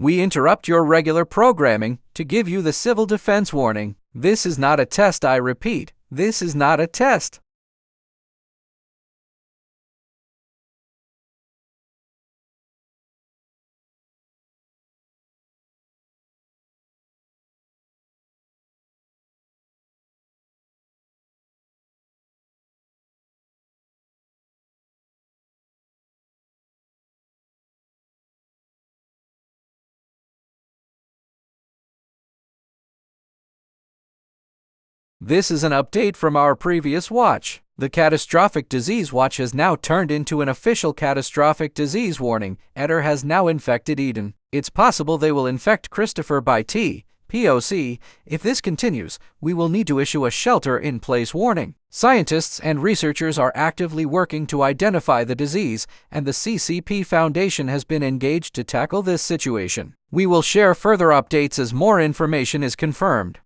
We interrupt your regular programming to give you the civil defense warning. This is not a test, I repeat. This is not a test. This is an update from our previous watch. The catastrophic disease watch has now turned into an official catastrophic disease warning. Eder has now infected Eden. It's possible they will infect Christopher by POC. If this continues, we will need to issue a shelter-in-place warning. Scientists and researchers are actively working to identify the disease, and the CCP Foundation has been engaged to tackle this situation. We will share further updates as more information is confirmed.